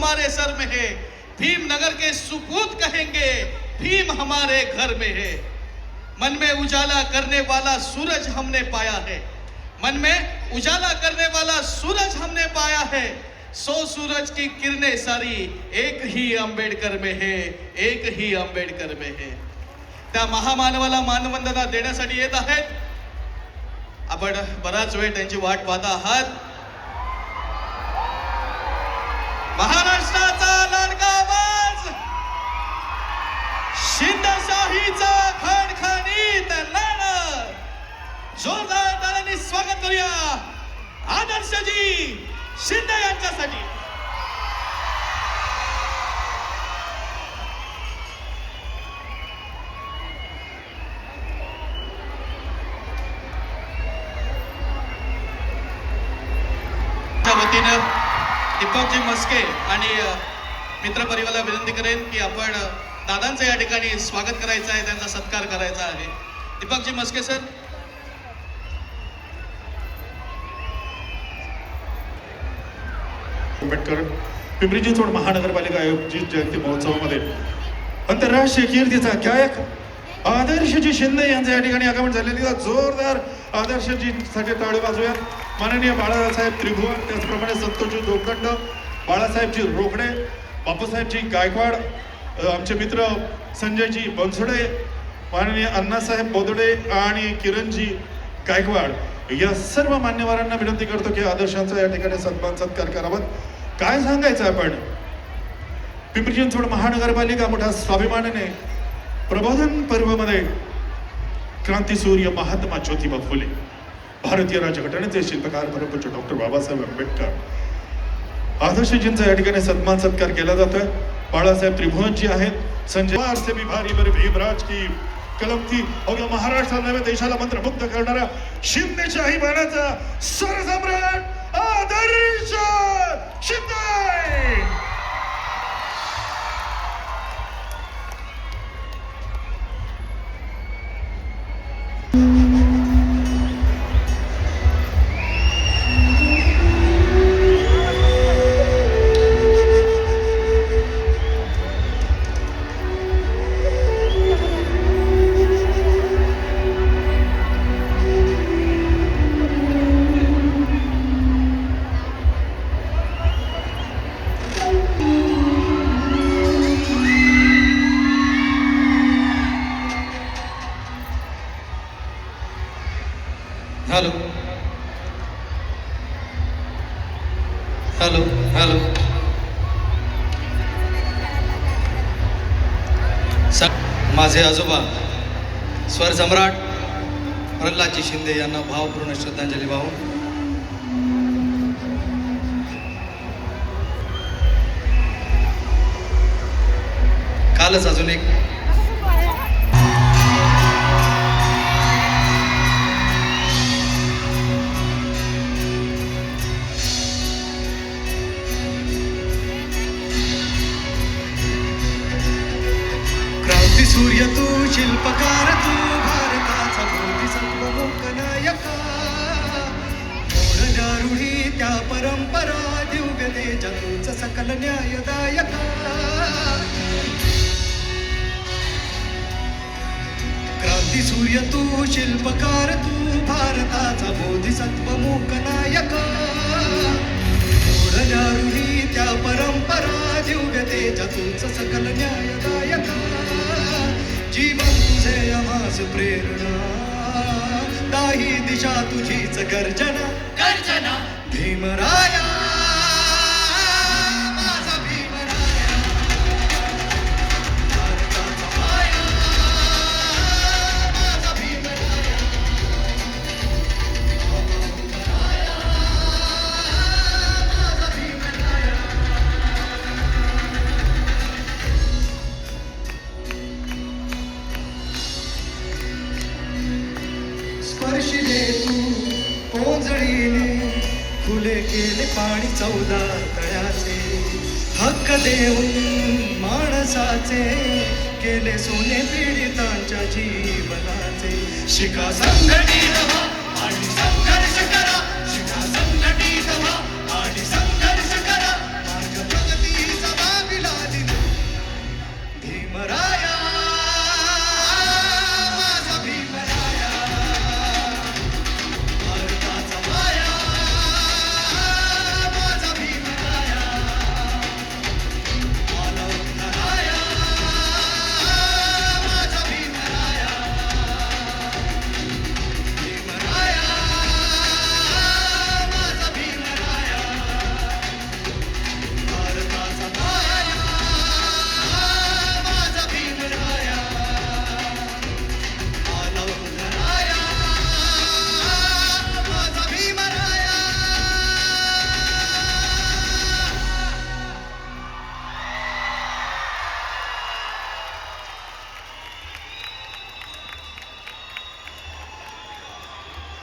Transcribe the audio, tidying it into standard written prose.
हमारे सर में है। भीम नगर के सुपूत कहेंगे भीम हमारे घर में है। मन में उजाला करने वाला सूरज हमने पाया है। मन में उजाला करने वाला सूरज हमने पाया है। 100 सूरज की किरणें सारी एक ही आंबेडकर में है, एक ही आंबेडकर में है। त्या महामानवाला मानवंदना देण्यासाठी येत आहेत। आपण बराच वेळ त्यांची वाट पाहता आहात। महाराष्ट्राचा लाडका आवाज, शिंदेशाहीचा खणखणीत लढा, जोरदार टाळ्यांनी स्वागत करूया आदर्शजी शिंदे यांच्यासाठी। वतीनं दीपकजी मस्के आणि मित्रपरिवाराला विनंती करेन की आपण दादांचं या ठिकाणी स्वागत करायचं आहे, त्यांचा सत्कार करायचा आहे। दीपकजी मस्के सर। आंबेडकर पिंपरी चिंचवड महानगरपालिका आयोजित जयंती महोत्सवामध्ये आंतरराष्ट्रीय कीर्तीचा गायक आदर्शजी शिंदे यांचं या ठिकाणी आगमन झालेले। जोरदार आदर्शजी साठी टाळी वाजवूया। माननीय बाळासाहेब त्रिभुवन, त्याचप्रमाणे संतोषजी लोखंड, बाळासाहेबजी रोकडे, बापूसाहेबजी गायकवाड, आमचे मित्र संजयजी बनसोडे, माननीय अण्णासाहेब बोदडे आणि किरणजी गायकवाड या सर्व मान्यवरांना विनंती करतो की आदर्शांचा या ठिकाणी सन्मान सत्कार करावा। काय सांगायचं आपण, पिंपरी चिंचवड महानगरपालिका मोठ्या स्वाभिमानाने प्रबोधन पर्वमध्ये क्रांतीसूर्य महात्मा ज्योतिबा फुले, भारतीय राज्यघटनेचे शिल्पकार परमपूज्य डॉक्टर बाबासाहेब आंबेडकर आदर्शजींचा या ठिकाणी सन्मान सत्कार केला जातोय। बाळासाहेब त्रिभुवनजी आहेत, संजय से भी भारी मेरे भीमराज की कलम थी। अवघ्या महाराष्ट्र नव्हे देशाला मंत्रमुग्ध करणारा शिंदेशाही बाणाचा स्वरसम्राट Adarsh Shinde. Hello hello hello माझे आजोबा स्वर सम्राट प्रल्हादजी शिंदे यांना भावपूर्ण श्रद्धांजली वाहून कालच अजून एक सूर्य तू शिल्पकार तू भारताचा बोधिसत्व मोकनायका मोडल्या रूढी त्या परंपरा दिव्य तेजतूच सकल न्यायदायका क्रांती सूर्य तू शिल्पकार तू भारताचा बोधिसत्व मोकनायका मोडल्या रूढी त्या परंपरा दिव्य तेजतूच सकल न्यायदायका जीवन तुझे आम्हास प्रेरणा दाही दिशा तुझीच गर्जना गर्जना भीमराया माझा भीमराया भारताचा माया माझा भीमराया माझा भीमराया स्पर्शिले तू पोंजळीने फुले केले पाणी 14 तळ्याचे हक्क देऊन माणसाचे केले सोने पीडितांच्या जीवनाचे शिका संघटित व्हा आणि